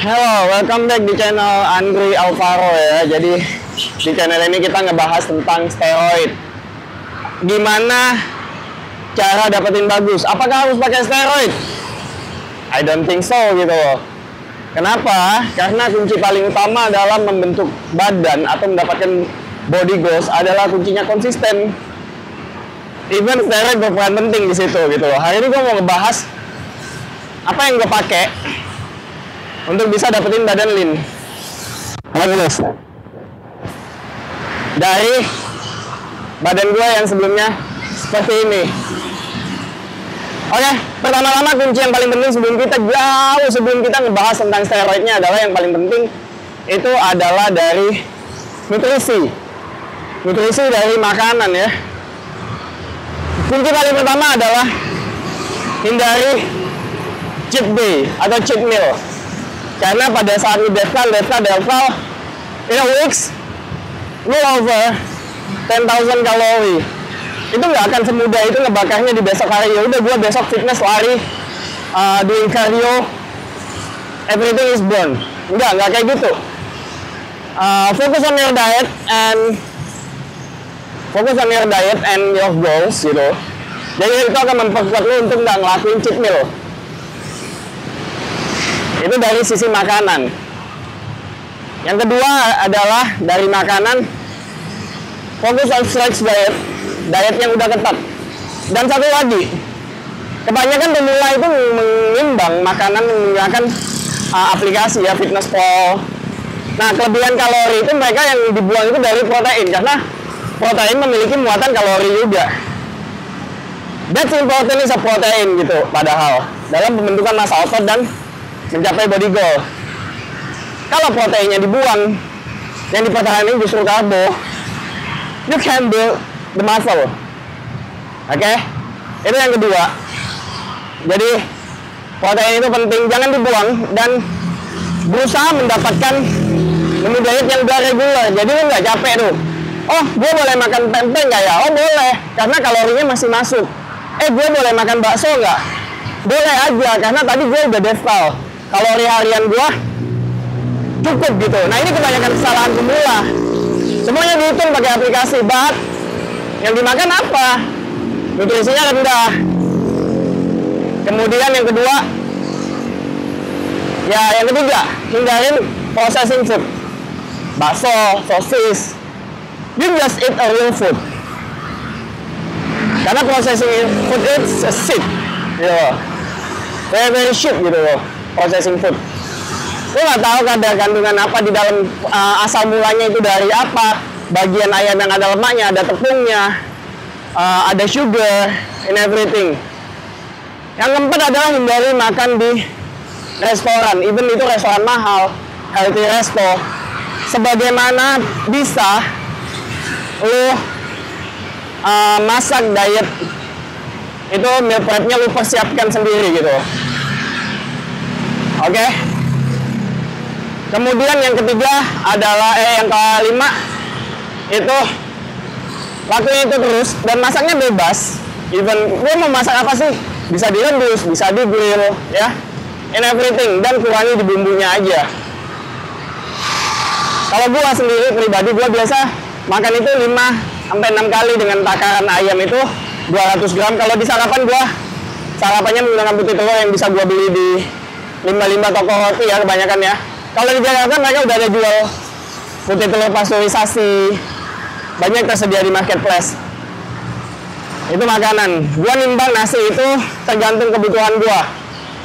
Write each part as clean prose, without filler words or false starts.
Hello, welcome back di channel Andri Alvaro ya. Jadi di channel ini kita ngebahas tentang steroid. Gimana cara dapetin bagus? Apakah harus pakai steroid? I don't think so gitu loh. Kenapa? Karena kunci paling utama dalam membentuk badan atau mendapatkan body goals adalah kuncinya konsisten. Even steroid berperan penting di situ gitu loh. Hari ini gue mau ngebahas apa yang gue pakai untuk bisa dapetin badan lean. Bagus. Dari badan gue yang sebelumnya seperti ini. Oke, pertama-tama kunci yang paling penting sebelum kita ngebahas tentang steroidnya adalah yang paling penting itu adalah dari nutrisi. Nutrisi dari makanan ya. Kunci paling pertama adalah hindari cheat day atau cheat meal. Karena pada saat lu delta in a weeks lu over 10,000 kalori. Itu nggak akan semudah itu ngebakarnya di besok hari. Ya udah, gua besok fitness lari, doing cardio, everything is burn. Nggak kayak gitu. Focus on your diet and your goals gitu. Jadi itu akan memperkuat lu untuk nggak ngelakuin cheat meal. Itu dari sisi makanan. Yang kedua adalah dari makanan, fokus on strict diet yang udah ketat. Dan satu lagi, kebanyakan pemula itu menimbang makanan menggunakan aplikasi ya, Fitness-Pal. Nah, kelebihan kalori itu mereka yang dibuang itu dari protein, karena protein memiliki muatan kalori juga. That's important is a protein gitu, padahal dalam pembentukan massa otot dan mencapai body goal. Kalau proteinnya dibuang, yang dipertahankan justru karbo, you can build the muscle. Oke? Itu yang kedua. Jadi protein itu penting, jangan dibuang dan berusaha mendapatkan menu diet yang udah reguler. Jadi lu nggak capek tuh. Oh, gue boleh makan tempe nggak ya? Oh, boleh, karena kalorinya masih masuk. Gue boleh makan bakso nggak? Boleh aja, karena tadi gue udah defal. Kalori harian gue cukup gitu. Nah, ini kebanyakan kesalahan pemula. Semuanya dihitung pakai aplikasi, but yang dimakan apa? Nutrisinya rendah. Kemudian yang kedua, yang ketiga, hindarin processing food. Bakso, sosis. You just eat a real food. Karena processing food it's a shit. Gitu. Very shit gitu loh, processing food. Lu nggak tahu kadar kandungan apa di dalam, asal mulanya itu dari apa. Bagian ayam yang ada lemaknya, ada tepungnya, ada sugar, and everything. Yang keempat adalah hindari makan di restoran, even itu restoran mahal, healthy resto. Sebagaimana bisa lu masak diet itu, meal prepnya lu persiapkan sendiri gitu. Oke. Kemudian yang ketiga adalah yang kelima itu lakuin itu terus dan masaknya bebas. Even gue mau masak apa sih, bisa direbus, bisa di grill ya, and everything, dan kurangi di bumbunya aja. Kalau gue sendiri pribadi, gue biasa makan itu 5-6 kali dengan takaran ayam itu 200 gram. Kalau di sarapan gue sarapannya menggunakan putih telur yang bisa gue beli di 55 toko roti ya kebanyakan ya. Kalau di Jakarta mereka udah ada jual putih telur pasteurisasi, banyak tersedia di marketplace. Itu makanan. Gua nimbang nasi itu tergantung kebutuhan gua.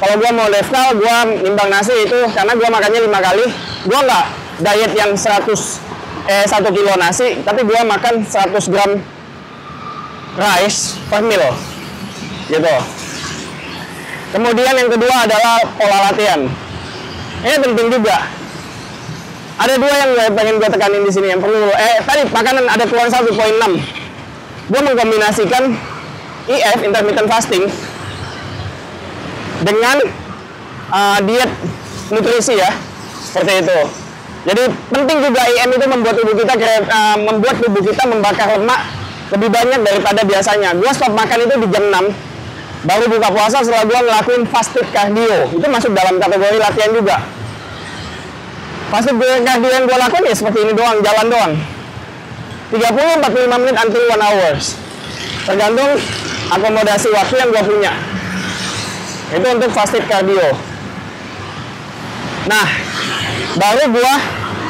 Kalau gua mau lifestyle, gua nimbang nasi itu karena gua makannya 5 kali. Gua nggak diet yang 1 kilo nasi, tapi gua makan 100 gram rice per meal gitu. Kemudian yang kedua adalah pola latihan. Ini penting juga. Ada dua yang pengen gue tekanin di sini yang perlu. Tadi makanan ada keluar 1.6. Gue mengkombinasikan IF, intermittent fasting, dengan diet nutrisi ya, seperti itu. Jadi penting juga IM itu membuat tubuh kita membakar lemak lebih banyak daripada biasanya. Gue stop makan itu di jam 6. Baru buka puasa setelah gue ngelakuin fasted cardio. Itu masuk dalam kategori latihan juga. Pasti cardio yang gue lakukan ya seperti ini doang, jalan doang. 30-45 menit until 1 hours. Tergantung akomodasi waktu yang gue punya. Itu untuk fasted cardio. Nah, baru gue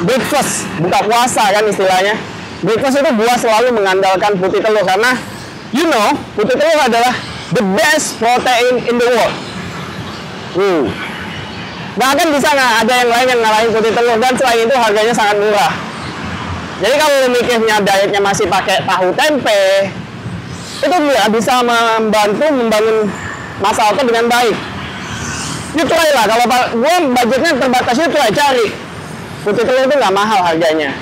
breakfast, buka puasa kan istilahnya. Breakfast itu gue selalu mengandalkan putih telur karena you know, putih telur adalah the best protein in the world. Nggak akan bisa nggak ada yang lain yang ngalahin putih telur, dan selain itu harganya sangat murah. Jadi kalau lu mikirnya dietnya masih pakai tahu tempe, itu nggak bisa membantu membangun massa otot dengan baik. You try lah, kalau gue budgetnya terbatas, you try cari putih telur itu nggak mahal harganya.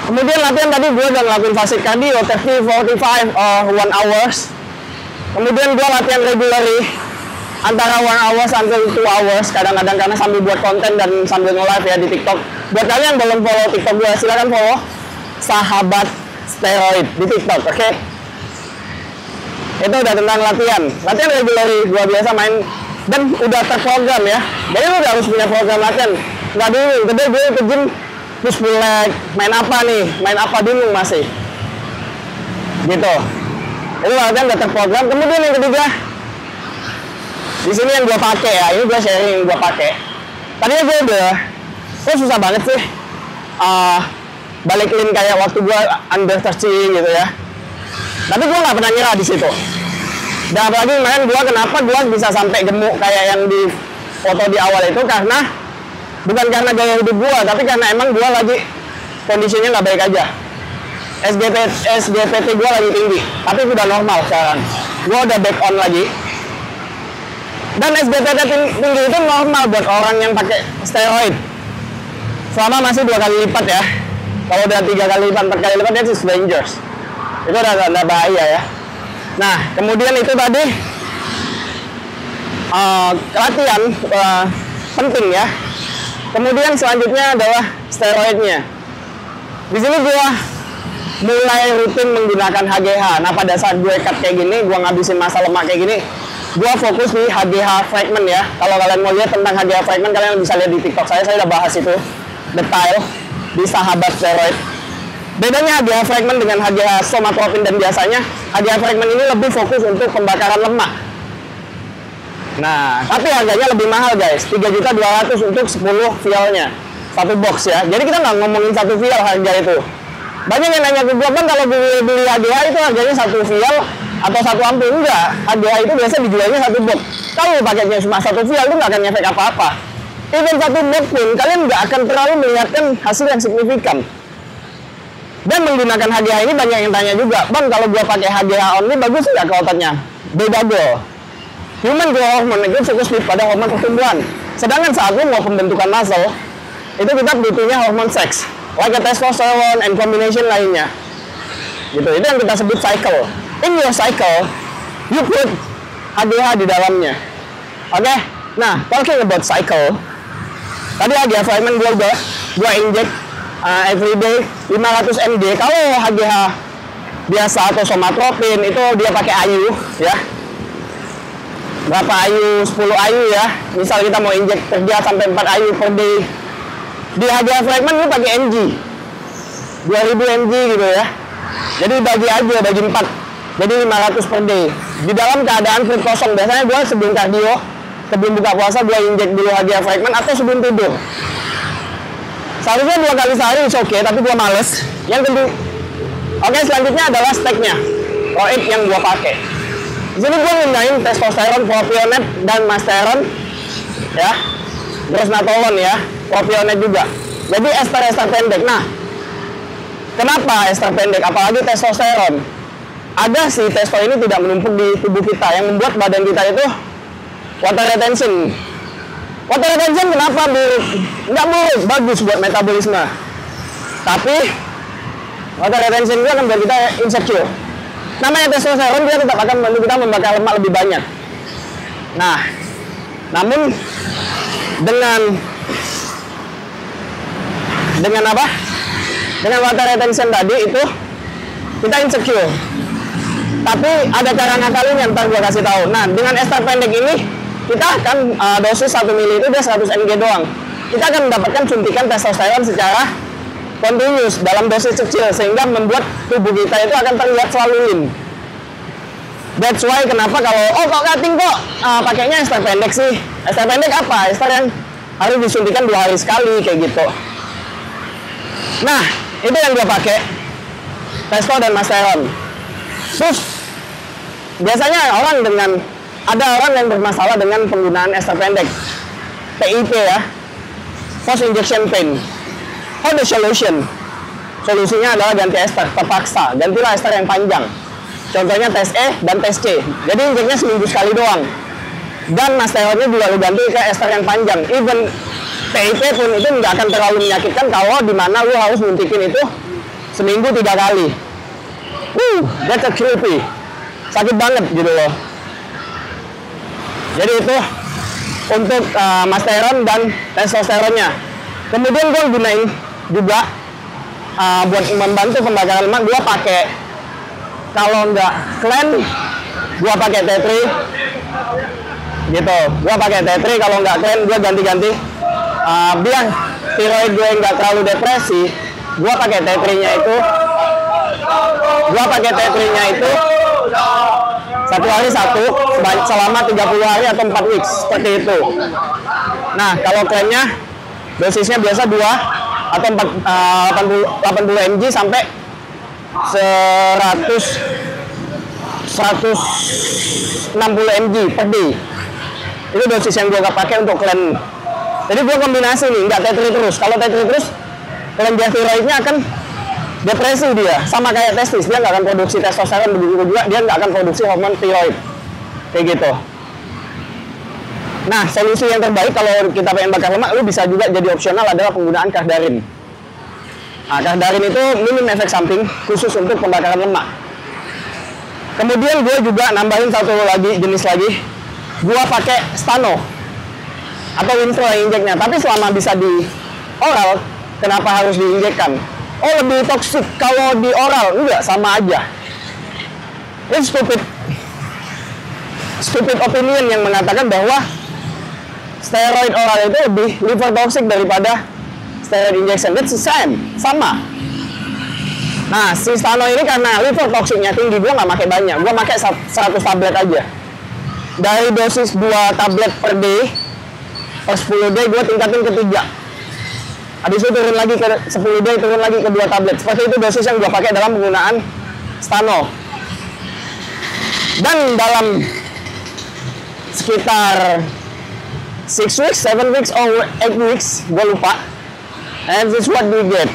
Kemudian latihan tadi gue udah ngelakuin fasted cardio 30, 45 or 1 hours. Kemudian gue latihan regularly antara 1 hours sampai 2 hours kadang-kadang, karena sambil buat konten dan sambil nge-live ya di TikTok. Buat kalian yang belum follow TikTok gue, silahkan follow Sahabat Steroid di TikTok, oke? Itu udah tentang latihan regularly. Gue biasa main dan udah terprogram ya. Jadi lu udah harus punya program latihan. Nggak dulu, gede gue ke gym push pull leg, main apa nih? Main apa bingung masih. Gitu. Itu latihan udah terprogram. Kemudian yang ketiga, di sini yang gue pakai ya, ini gue sharing yang gue pakai. Tadinya gue udah, kok susah banget sih balik clean kayak waktu gue under 30 gitu ya. Tapi gue nggak pernah nyerah di situ. Dan apalagi kemarin kenapa gue bisa sampai gemuk kayak yang di foto di awal itu, karena bukan karena gaya hidup gue, tapi karena emang gue lagi kondisinya nggak baik aja. SGPT gue lagi tinggi, tapi udah normal sekarang. Gue udah back on lagi. Dan SGPT tinggi itu normal buat orang yang pakai steroid. Selama masih 2 kali lipat ya. Kalau udah 3 kali lipat, 4 kali lipat, itu dangerous. Itu udah bahaya ya. Nah, kemudian itu tadi latihan penting ya. Kemudian selanjutnya adalah steroidnya. Di sini gue mulai rutin menggunakan HGH. Nah, pada saat gue cut kayak gini, gue ngabisin massa lemak kayak gini, gue fokus di HGH fragment ya. Kalau kalian mau lihat tentang HGH fragment, kalian bisa lihat di TikTok saya udah bahas itu detail di Sahabat Steroid. Bedanya HGH fragment dengan HGH somatropin, dan biasanya HGH fragment ini lebih fokus untuk pembakaran lemak. Nah, tapi harganya lebih mahal guys, 3.200.000 untuk 10 vialnya, 1 box ya. Jadi kita nggak ngomongin 1 vial harga itu. Banyak yang nanya ke gue, Bang, kalau gue beli HGH itu harganya 1 vial atau 1 ampul? Enggak, HGH itu biasa dijualnya 1 box. Kalau paketnya cuma 1 vial, itu nggak akan ngefek apa-apa. Even 1 box pun, kalian nggak akan terlalu melihatkan hasil yang signifikan. Dan menggunakan HGH ini banyak yang tanya juga, Bang, kalau gue pakai HGH only bagus nggak ke ototnya? Beda bro. Human growth hormone itu fokus pada hormon pertumbuhan. Sedangkan saat lu mau pembentukan muscle, itu kita butuhnya hormon seks, like testosterone and combination lainnya. Gitu. Itu yang kita sebut cycle. In your cycle, you put HGH di dalamnya. Oke? Nah, talking about cycle, tadi HGH fragment gue inject everyday 500 mg. Kalau HGH biasa atau somatropin itu dia pakai IU ya. Berapa IU? 10 IU ya. Misal kita mau injek kerja sampai 4 IU per day. Di HGH fragment lu pakai mg. 2000 mg gitu ya. Jadi bagi 4. Jadi 500 per day. Di dalam keadaan perut kosong. Biasanya gue sebelum kardio, sebelum buka puasa gue injek dulu HGH fragment atau sebelum tidur. Seharusnya 2 kali sehari oke, tapi gue males. Yang kedua, oke, selanjutnya adalah steknya, roid yang gue pakai. Di sini gue gunain testosteron, propionate dan masteron, ya, resveratrol ya, propionate juga. Jadi ester pendek. Nah, kenapa ester pendek? Apalagi testosteron. Ada sih testo ini tidak menumpuk di tubuh kita, yang membuat badan kita itu water retention. Water retention kenapa buruk? Nggak buruk, bagus buat metabolisme. Tapi water retention itu akan buat kita insecure. Namanya testosteron, dia tetap akan membantu kita membakar lemak lebih banyak. Nah, namun dengan apa? Dengan water retention tadi itu kita insecure. Tapi ada cara ngakalin yang ntar gue kasih tahu. Nah, dengan ester pendek ini kita akan dosis 1 ml itu dia 100 mg doang. kita akan mendapatkan suntikan testosteron secara continuous dalam dosis kecil, sehingga membuat tubuh kita itu akan terlihat selalu lean. That's why kenapa kalau kok cutting kok pakainya ester pendek sih. Ester pendek apa? Ester yang harus disuntikan 2 hari sekali kayak gitu. Nah, itu yang gue pakai, testo dan masteron. Terus biasanya ada orang yang bermasalah dengan penggunaan ester pendek, PIP ya, post injection pain. How the solution? Solusinya adalah ganti ester, terpaksa gantilah ester yang panjang. Contohnya tes E dan tes C. Jadi injeknya seminggu sekali doang. Dan masteronnya juga lu ganti ke ester yang panjang. Even PIP pun itu nggak akan terlalu menyakitkan kalau dimana lu harus muntikin itu seminggu 3 kali. That's a creepy. Sakit banget gitu loh. Jadi itu untuk masteron dan testosteronnya. Kemudian gue gunain juga buat membantu pembakaran lemak, gue pakai, kalau nggak clean gue pakai T3 gitu. Gue pakai T3, kalau nggak clean gue ganti-ganti. Biar tiroid gue nggak terlalu depresi, gue pakai T3 nya itu. Satu hari satu selama 30 hari atau 4 weeks seperti itu. Nah, kalau cleannya dosisnya biasa 2 atau 80 mg sampai 160 mg per day. Itu dosis yang gue pakai untuk clean. Jadi gue kombinasi nih, nggak T3 terus. Kalau T3 terus, kelenjar tiroidnya akan depresi dia, sama kayak testis, dia nggak akan produksi testosteron, begitu juga dia nggak akan produksi hormon tiroid, kayak gitu. Nah, solusi yang terbaik kalau kita pengen bakar lemak, lu bisa juga jadi opsional adalah penggunaan Cardarin. Nah, Cardarin itu minim efek samping khusus untuk pembakaran lemak. Kemudian gue juga nambahin satu lagi jenis lagi, gue pakai Stano atau Winfrey injeknya. Tapi selama bisa di oral, kenapa harus diinjekkan? Oh, lebih toksik kalau di oral? Enggak, sama aja. It's stupid opinion yang mengatakan bahwa steroid oral itu lebih liver toxic daripada steroid injection. That's the same, sama. Nah, si Stano ini karena liver toxicnya tinggi, gue nggak pakai banyak. Gue pakai 100 tablet aja. Dari dosis 2 tablet per day, per 10 day gue tingkatin ke 3. Habis itu turun lagi ke 10 day, turun lagi ke 2 tablet. Seperti itu dosis yang gue pakai dalam penggunaan Stano. Dan dalam sekitar 6 weeks, 7 weeks, or 8 weeks, gue lupa. And this is what we get.